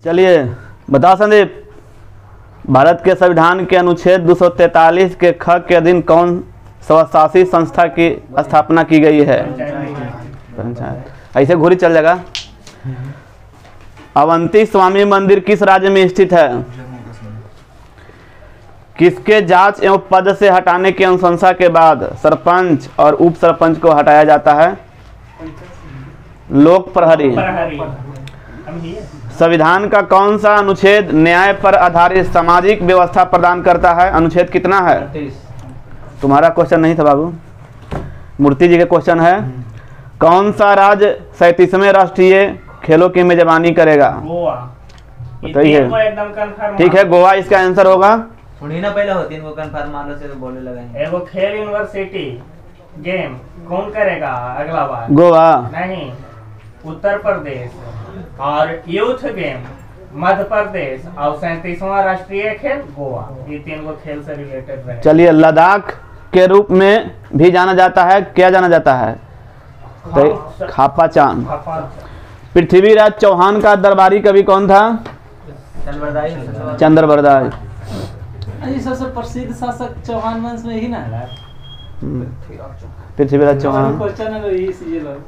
चलिए बताओ संदीप, भारत के संविधान के अनुच्छेद 243 के ख के अधीन कौन स्वशासी संस्था की स्थापना की गई है? पंचायत। ऐसे घुरी चल जाएगा। अवंती स्वामी मंदिर किस राज्य में स्थित है? किसके जांच एवं पद से हटाने की अनुशंसा के बाद सरपंच और उप सरपंच को हटाया जाता है? लोक प्रहरी। संविधान का कौन सा अनुच्छेद न्याय पर आधारित सामाजिक व्यवस्था प्रदान करता है? अनुच्छेद कितना है? तुम्हारा क्वेश्चन नहीं था बाबू, मूर्ति जी का क्वेश्चन है। कौन सा राज्य 37वें राष्ट्रीय खेलों की मेजबानी करेगा? बताइए। ठीक है, गोवा इसका आंसर होगा। सुनिए ना, पहले होती इनको कंफर्म मानो से तो बोलने लगे। एगो खेल यूनिवर्सिटी गेम कौन करेगा अगला बार? गोवा नहीं, उत्तर प्रदेश। और यूथ गेम मध्य प्रदेश और 37वां राष्ट्रीय खेल गोवा। ये तीन को खेल से रिलेटेड रहे। चलिए, लद्दाख के रूप में भी जाना जाता है, क्या जाना जाता है? तो खापा चांद। पृथ्वीराज चौहान का दरबारी कवि कौन था? चंद्रबरदाई। सबसे प्रसिद्ध शासक चौहान वंश में ही ना है। पृथ्वीराज चौहान।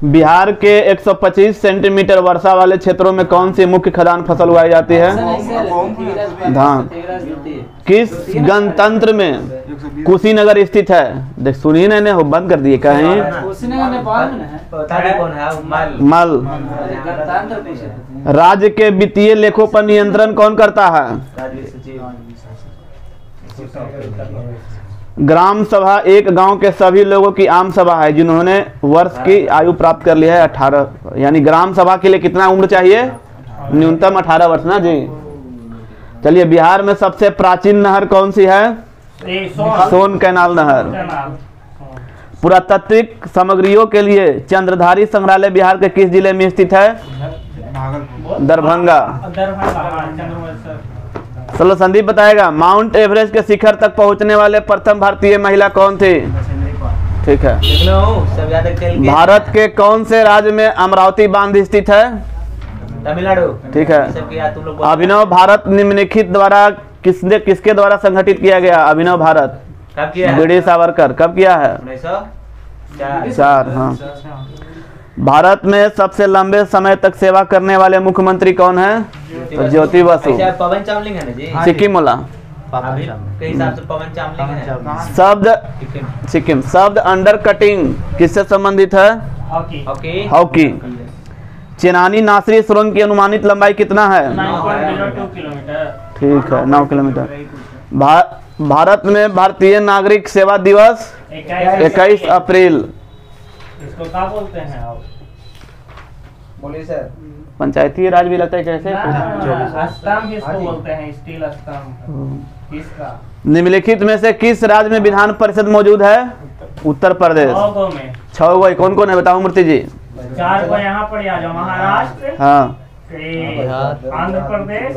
बिहार के 125 सेंटीमीटर वर्षा वाले क्षेत्रों में कौन सी मुख्य खदान फसल उगाई जाती है? धान। किस गणतंत्र में कुशीनगर स्थित है? देख सुनिए ना, हो बंद कर दिए कहीं। मल। राज्य के वित्तीय लेखों पर नियंत्रण कौन करता है? ग्राम सभा एक गांव के सभी लोगों की आम सभा है जिन्होंने वर्ष की आयु प्राप्त कर लिया है 18, यानी ग्राम सभा के लिए कितना उम्र चाहिए? न्यूनतम 18 वर्ष ना जी। चलिए, बिहार में सबसे प्राचीन नहर कौन सी है? सोन कैनाल नहर। पुरातात्विक सामग्रियों के लिए चंद्रधारी संग्रहालय बिहार के किस जिले में स्थित है? दरभंगा। चलो संदीप बताएगा। माउंट एवरेस्ट के शिखर तक पहुंचने वाले प्रथम भारतीय महिला कौन थी? ठीक है। भारत के कौन से राज्य में अमरावती बांध स्थित है? तमिलनाडु। ठीक है। अभिनव भारत निम्नलिखित द्वारा किसके द्वारा संगठित किया गया? अभिनव भारत कब किया? बीडी सावरकर। कब किया है? 1904। हाँ। भारत में सबसे लंबे समय तक सेवा करने वाले मुख्यमंत्री कौन है? तो ज्योति बसु। पवन चामलिंग है ना जी। सिक्किम वाला के हिसाब से पवन चामलिंग है। शब्द सिक्किम। शब्द अंडर कटिंग किससे संबंधित है? हॉकी। चेनानी नासरी सुरंग की अनुमानित लंबाई कितना है? 9.02 किलोमीटर। ठीक है, 9 किलोमीटर। भारत में भारतीय नागरिक सेवा दिवस 21 अप्रैल। इसको क्या बोलते हैं आप? बोलिए सर। पंचायती राज भी लगता है कैसे? स्तंभ इसको बोलते हैं, स्टील स्तंभ। किसका? निम्नलिखित में से किस राज्य में विधान परिषद मौजूद है? उत्तर प्रदेश। 6 में। 6 कौन कौन है बताओ मूर्ति जी? 4 को यहाँ पर आ जाओ। महाराष्ट्र, हाँ, आंध्र प्रदेश।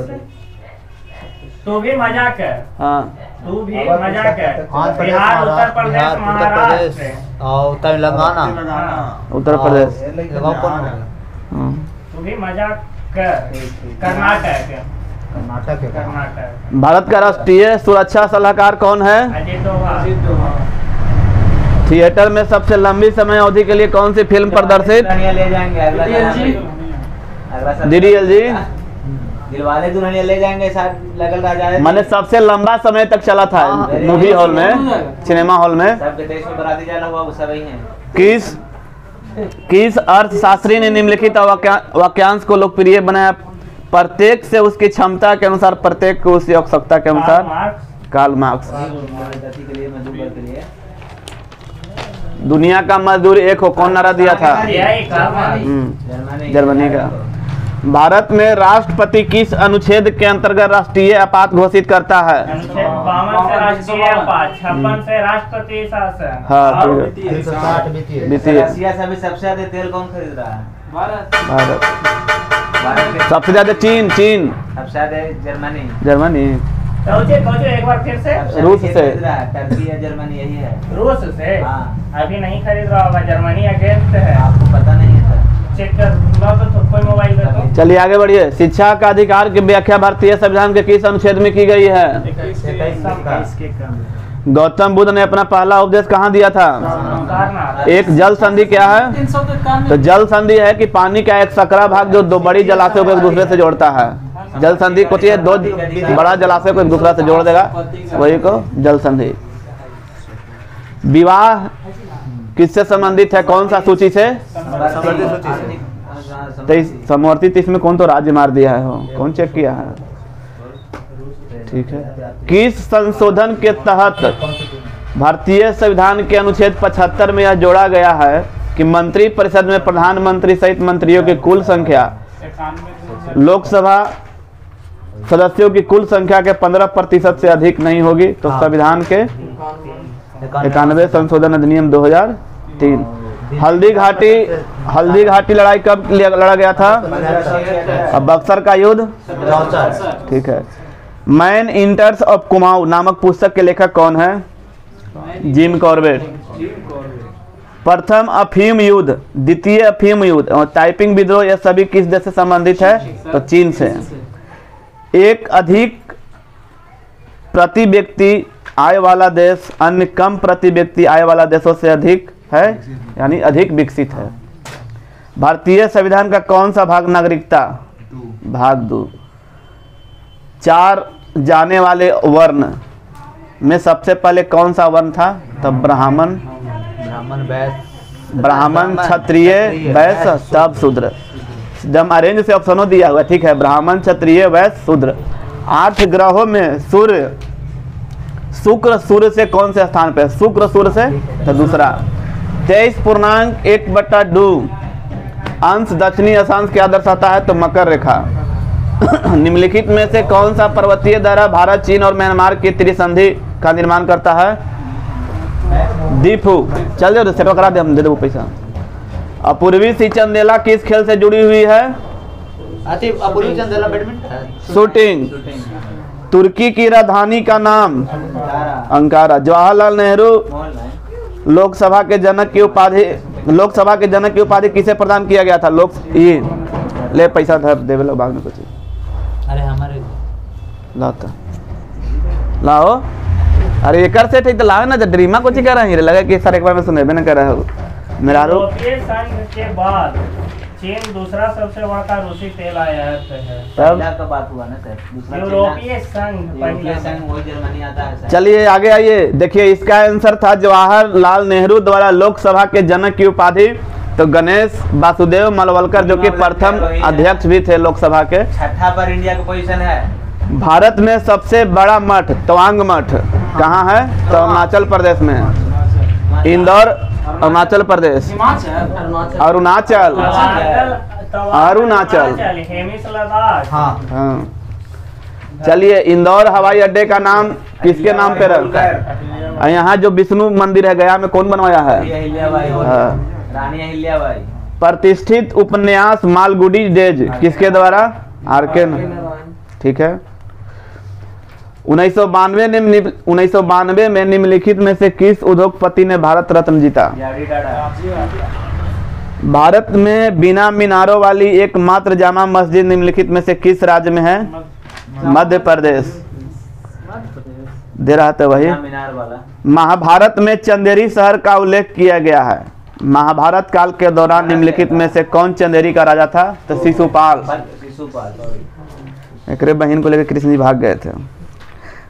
तू भी मजाक है। हाँ, तू भी मजाक है। बिहार, उत्तर प्रदेश, महाराष्ट्र और तेलंगाना। उत्तर प्रदेश। तू भी मजाक कर। कर्नाटक। भारत का राष्ट्रीय सुरक्षा सलाहकार कौन है? अजित डोभाल। थिएटर में सबसे लंबी समय अवधि के लिए कौन सी फिल्म प्रदर्शित? ले जाएंगे DDLG। दिलवाले दुल्हनिया ले जाएंगे लगल राजा। मैंने सबसे लंबा समय तक चला था मूवी हॉल में, सिनेमा हॉल में। सबके देश में बराती जाना हुआ वो सब ही है। किस अर्थशास्त्री ने निम्नलिखित वाक्यांश को लोकप्रिय बनाया? प्रत्येक से उसकी क्षमता के अनुसार, प्रत्येक को उसकी आवश्यकता के अनुसार। Karl Marx. दुनिया का मजदूर एक हो कौन नारा दिया था? जर्मनी का। भारत में राष्ट्रपति किस अनुच्छेद के अंतर्गत राष्ट्रीय आपात घोषित करता है? 52 से राष्ट्रीय आपात, 56 से राष्ट्रपति शासन। हाँ, वित्तीय। रशिया से भी सबसे ज्यादा तेल कौन खरीद रहा है? भारत। सबसे ज्यादा चीन। सबसे ज्यादा जर्मनी। एक बार फिर से। रूस से। टर्की या जर्मनी यही है। रूस से। हाँ। अभी नहीं खरीद रहा होगा, जर्मनी अगेंस्ट है। आपको पता नहीं है सर। चेक कर तो कोई मोबाइल में तो चलिए आगे बढ़िए। शिक्षा का अधिकार की व्याख्या भारतीय संविधान के किस अनुच्छेद में की गई है? 21 गौतम बुद्ध ने अपना पहला उपदेश कहाँ दिया था? एक जल संधि क्या है? 391 तो जल संधि है कि पानी का एक सकरा भाग जो दो बड़ी जलाशयों को एक दूसरे से जोड़ता है। जल संधि को चाहिए दो बड़ा जलाशय को एक दूसरा से जोड़ देगा, वही को जल संधि। विवाह किससे संबंधित है? कौन सा सूची से? समवर्तित। इसमें कौन तो राज्य मार दिया है? कौन चेक किया है? ठीक है। किस संशोधन के तहत भारतीय संविधान के अनुच्छेद 75 में यह जोड़ा गया है कि मंत्री परिषद में प्रधानमंत्री सहित मंत्रियों की कुल संख्या लोकसभा सदस्यों की कुल संख्या के 15% से अधिक नहीं होगी? तो संविधान के 91 संशोधन अधिनियम 2003। हल्दी घाटी लड़ाई कब लड़ा गया था? अब बक्सर का युद्ध। ठीक है। मैन इंटर्स ऑफ कुमाऊं नामक पुस्तक के लेखक कौन है? Jim Corbett. प्रथम अफीम युद्ध, द्वितीय अफीम युद्ध और टाइपिंग विद्रोह यह सभी किस देश से संबंधित है? तो चीन से। एक अधिक प्रति व्यक्ति आय वाला देश अन्य कम प्रति व्यक्ति आय वाला देशों से अधिक है, यानी अधिक विकसित है। भारतीय संविधान का कौन सा भाग नागरिकता? भाग 2। 4 जाने वाले वर्ण में सबसे पहले कौन सा वर्ण था? तब ब्राह्मण, क्षत्रिय, वैश्य, तब शूद्र। जब अरेंज से ऑप्शनों दिया हुआ, ठीक है। ब्राह्मण, क्षत्रिय, वैश्य, शूद्र। 8 ग्रहों में शुक्र सूर्य से कौन से स्थान पे? शुक्र सूर्य से तो दूसरा। 23.1/2 अंश दक्षिणी अक्षांश क्या दर्शाता है? तो मकर रेखा। निम्नलिखित में से कौन सा पर्वतीय दर्रा भारत, चीन और म्यांमार की त्रिसंधि का निर्माण करता है? दीफू। चल जाओ सेवा करा दे, हम दे दो पैसा। अपूर्वी सी चंदेला किस खेल से जुड़ी हुई है? Apurvi Chandela badminton, shooting. तुर्की की राजधानी का नाम? अंकारा। जवाहरलाल नेहरू लोकसभा के जनक की उपाधि किसे प्रदान किया गया था? ये ले पैसा दे लोग भाग में कुछ। अरे हमारे लाओ। अरे एक से ठीक तो लाओ ना। ड्रीमा कुछ कर रहे हैं, लगा कि सर एक बार में सुने भी ना कर रहे हो मेरा। यूरोपीय संघ के बाद चीन दूसरा सबसे बड़ा रूसी तेल आयात है। तब का बात हुआ ना सर, दूसरा यूरोपीय संघ वो जर्मनी आता है सर। चलिए आगे आइए। देखिए इसका आंसर था जवाहरलाल नेहरू द्वारा लोकसभा के जनक की उपाधि। तो गणेश वासुदेव मलवलकर जो कि प्रथम अध्यक्ष भी थे लोकसभा के। छठा पर इंडिया का पोजीशन है। भारत में सबसे बड़ा मठ तवांग मठ कहाँ है? तो अरुणाचल प्रदेश में है। इंदौर अरुणाचल प्रदेश। अरुणाचल। हाँ। चलिए इंदौर हवाई अड्डे का नाम किसके नाम पे रखा है? यहाँ जो विष्णु मंदिर है गया में कौन बनवाया है? रानी अहिल्याबाई। प्रतिष्ठित उपन्यास मालगुडी डेज किसके द्वारा? आर.के. ठीक है। 1992 में निम्नलिखित में से किस उद्योगपति ने भारत रत्न जीता? भारत में बिना मीनारों वाली एकमात्र जामा मस्जिद निम्नलिखित में से किस राज्य में है? मध्य प्रदेश। दे रहा था वही। महाभारत में चंदेरी शहर का उल्लेख किया गया है। महाभारत काल के दौरान निम्नलिखित में से कौन चंदेरी का राजा था? तो शिशुपाल। एक बहन को लेकर कृष्ण जी भाग गए थे।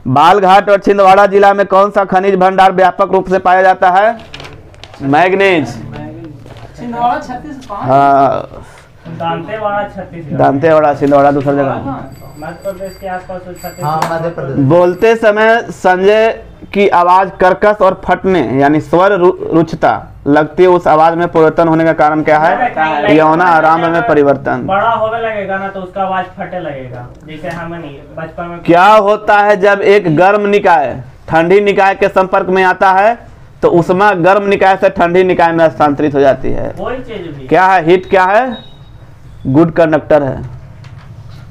बालघाट और छिंदवाड़ा जिला में कौन सा खनिज भंडार व्यापक रूप से पाया जाता है? मैग्नीज। हाँ। दांतेवाड़ा छिंदवाड़ा दूसरा जगह। मध्य प्रदेश के आसपास। हाँ, मध्य प्रदेश। बोलते समय संजय की आवाज कर्कश और फटने यानी स्वर रुचता लगती है, उस आवाज में परिवर्तन होने का कारण क्या है? यौना आराम में परिवर्तन। बड़ा होने लगेगा ना तो उसका आवाज फटे लगेगा। जैसे हमें नहीं बचपन में। क्या होता है जब एक गर्म निकाय ठंडी निकाय के संपर्क में आता है तो उष्मा गर्म निकाय से ठंडी निकाय में स्थानांतरित हो जाती है? कोई चीज भी। क्या है? हीट क्या है? गुड कंडक्टर है,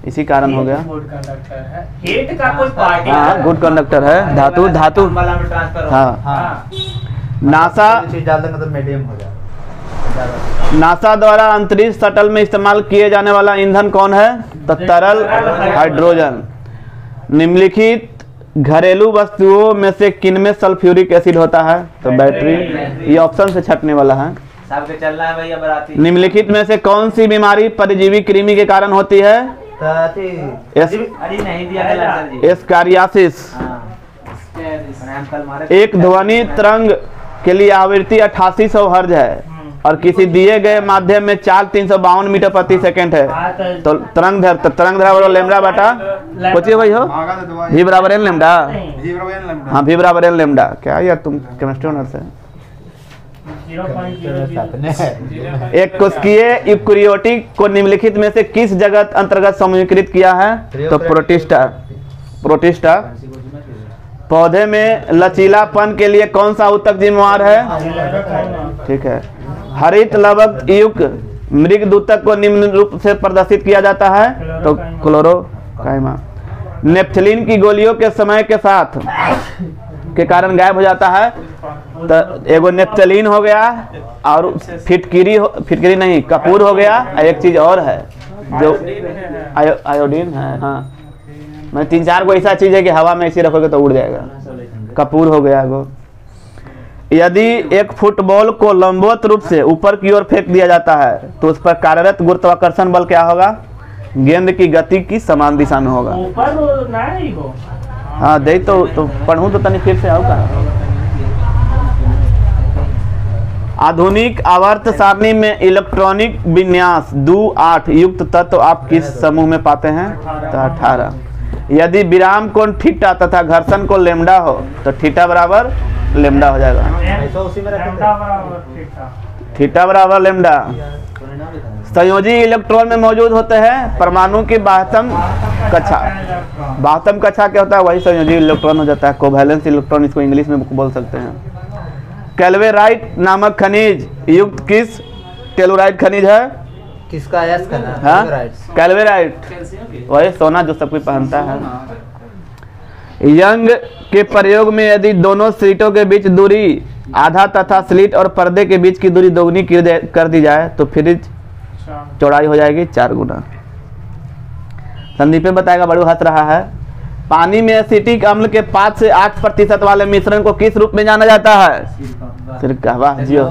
इसी कारण हो गया। गुड कंडक्टर है। हीट का कोई पार्टी। हाँ गुड कंडक्टर है। धातु हाँ। नासा चीज डाल देंगे तो मीडियम हो जाएगा। नासा द्वारा अंतरिक्ष शटल में इस्तेमाल किए जाने वाला ईंधन कौन है? तो तरल हाइड्रोजन। निम्नलिखित घरेलू वस्तुओं में से किनमें सल्फ्यूरिक एसिड होता है? तो बैटरी। ये ऑप्शन से छटने वाला है। सबके चलना है भैया बराती। निम्नलिखित में से कौन सी बीमारी परजीवी कृमि के कारण होती है? अरे नहीं दिया कलर जी। एस्कारियासिस। हम कल मारे। एक ध्वनि तरंग के लिए आवृत्ति 8800 हर्ज है और किसी दिए गए माध्यम में चाल 352 मीटर प्रति सेकंड है। तो तरंग बराबर लेमडा बटा कुछ भाई हो भी बराबर है लेमडा। हाँ भी बराबर है लेमडा। क्या यार तुम केमिस्ट्री ऑनर्स है। एक कोशिकीय यूकेरियोटिक को निम्नलिखित में से किस जगत अंतर्गत समूहीकृत किया है? तो प्रोटिस्टा। पौधे में लचीलापन के लिए कौन सा ऊतक जिम्मेवार है? ठीक है। हरित लवक युक्त मृगदूतक को निम्न रूप से प्रदर्शित किया जाता है? तो क्लोरोकाइमा। नेप्थलीन की गोलियों के समय के साथ के कारण गायब हो जाता है? तो एगो नेप्थलीन हो गया और फिटकिरी नहीं कपूर हो गया। एक चीज और है जो आयोडीन है। हाँ मैं 3-4 को ऐसा चीज है कि हवा में ऐसे रखोगे तो उड़ जाएगा। कपूर हो गया गो। यदि एक फुटबॉल को लंबवत रूप से ऊपर की ओर फेंक दिया जाता है तो उस पर कार्यरत गुरुत्वाकर्षण बल क्या होगा? गेंद की गति की समान दिशा में होगा। हाँ दे तो पढ़ूं तो तनी फिर से आओ का। आधुनिक आवर्त सारणी में इलेक्ट्रॉनिक विन्यास 2-8 युक्त तत्व आप किस समूह में पाते हैं? तो 18। यदि विराम कोण थीटा तथा घर्षण कोण लेमडा हो तो थीटा बराबर लेमडा हो जाएगा। थीटा बराबर लेमडा। संयोजी इलेक्ट्रॉन में मौजूद होते हैं परमाणु की बाह्यतम कक्षा। बाह्यतम कक्षा क्या होता है? वही संयोजी इलेक्ट्रॉन हो जाता है। कोवैलेंस इलेक्ट्रॉन इसको इंग्लिश में बोल सकते हैं। कैल्वेराइट नामक खनिज युक्त किस टेलुराइट खनिज है? किसका एस करना? हाँ कैल्वेराइट वही सोना जो सब कोई पहनता है। यंग के प्रयोग में यदि दोनों स्लिटों के बीच दूरी आधा तथा स्लिट और पर्दे के बीच की दूरी दोगुनी कर दी जाए तो फ्रिज चौड़ाई हो जाएगी 4 गुना। संदीप बताएगा। बड़ू हंस रहा है। पानी में एसिटिक अम्ल के 5 से 8% वाले मिश्रण को किस रूप में जाना जाता है? सिरका। वाह जियो।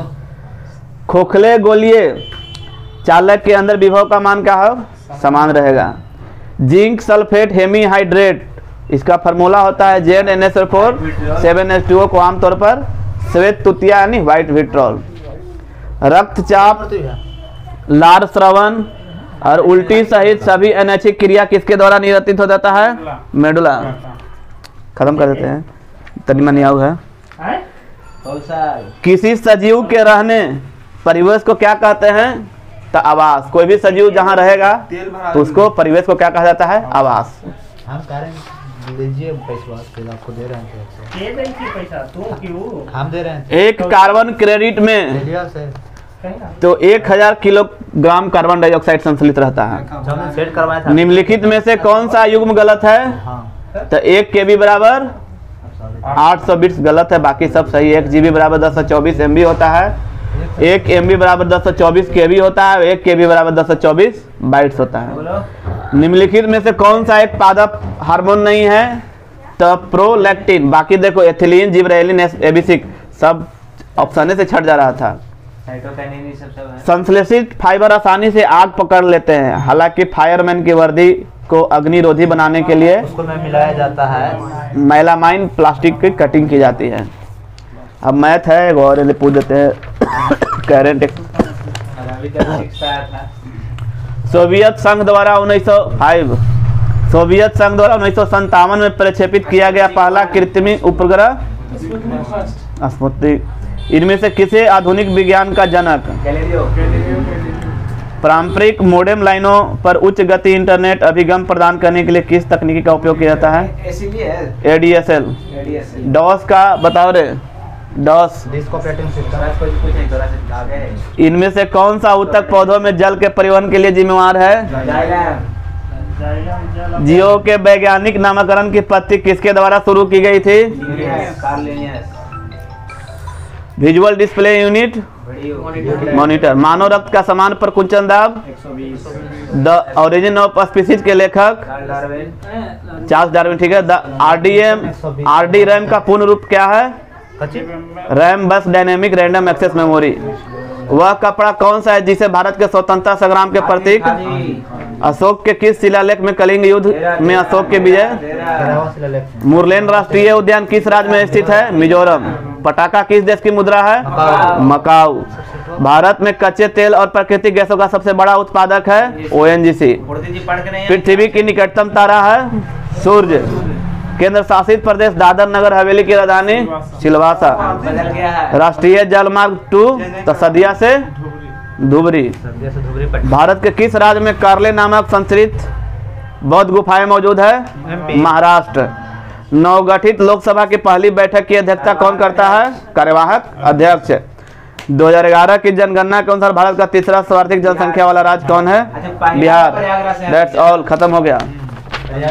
खोखले गोलीय चालक के अंदर विभव का मान क्या हो? समान रहेगा। जिंक सल्फेट हेमीहाइड्रेट इसका फार्मूला होता है ZnSO4 7H2O को आमतौर पर श्वेत तुतिया यानी व्हाइट विट्रॉल। रक्तचाप लार स्रवन और उल्टी सहित सभी अनैच्छिक क्रिया किसके द्वारा नियंत्रित हो जाता है? मेडुला। खत्म कर देते हैं। तनिमा नहीं आऊ है। किसी सजीव के रहने परिवेश को क्या कहते हैं? तो आवास। कोई भी सजीव जहाँ रहेगा तो उसको परिवेश को क्या कहा जाता है? आवास। हम आपको दे रहे हैं। हम दे रहे हैं। एक कार्बन क्रेडिट में तो 1000 किलोग्राम कार्बन डाइऑक्साइड संश्लित रहता है। निम्नलिखित में से कौन सा युग्म गलत है? तो 1 KB बराबर 800 बिट्स गलत है। बाकी सब सही। 1 GB बराबर 1024 MB होता है। 1 MB बराबर 1024 KB होता है। 1 KB बराबर 1024 बाइट्स होता है। निम्नलिखित में से कौन सा एक पादप हार्मोन नहीं है? तो प्रोलैक्टिन। बाकी देखो एथिलीन जिब्रेलिन एबिसिक सब ऑप्शन से छट जा रहा था। संश्लेषित फाइबर आसानी से आग पकड़ लेते हैं। हालांकि फायरमैन की वर्दी को अग्निरोधी बनाने के लिए उसको में मिलाया जाता है। मेलामाइन प्लास्टिक की कटिंग की जाती है। अब मैथ है और पूछ देते हैं। करेंट सोवियत संघ द्वारा 1957 में प्रक्षेपित किया गया पहला कृत्रिम उपग्रह स्पुतनिक। इनमें से किसे आधुनिक विज्ञान का जनक? पारंपरिक मोडेम लाइनों पर उच्च गति इंटरनेट अभिगम प्रदान करने के लिए किस तकनीकी का उपयोग किया जाता है? ADSL। डॉस का बताओ रे। डॉस। इनमें से कौन सा ऊतक पौधों में जल के परिवहन के लिए जिम्मेवार है? जियो के वैज्ञानिक नामकरण की पद्धति किसके द्वारा शुरू की गई थी? Visual display unit monitor. मानव रक्त का समान पर कुंचन दाब 120। द ओरिजिन ऑफ स्पीसीज के लेखक चार्ल्स डार्विन। ठीक है। द आरडी रैम का पूर्ण रूप क्या है? रैम बस डायनेमिक रैंडम एक्सेस मेमोरी। वह कपड़ा कौन सा है जिसे भारत के स्वतंत्रता संग्राम के प्रतीक अशोक के किस शिलालेख में कलिंग युद्ध में अशोक के विजय? मुरलेन राष्ट्रीय उद्यान किस राज्य में स्थित है? मिजोरम। पटाखा किस देश की मुद्रा है? मकाऊ। भारत में कच्चे तेल और प्राकृतिक गैसों का सबसे बड़ा उत्पादक है ओएनजीसी। पृथ्वी की निकटतम तारा है सूर्य। केंद्र शासित प्रदेश दादर नगर हवेली की राजधानी सिलवासा। राष्ट्रीय जलमार्ग 2 तसदिया से धुबरी। भारत के किस राज्य में कार्ले नामक संस्कृत बौद्ध गुफाएं मौजूद है? महाराष्ट्र। नवगठित लोकसभा की पहली बैठक की अध्यक्षता कौन करता है? कार्यवाहक अध्यक्ष। 2011 की जनगणना के अनुसार भारत का तीसरा सर्वाधिक जनसंख्या वाला राज्य कौन है? बिहार। दैट्स ऑल, खत्म हो गया। अरे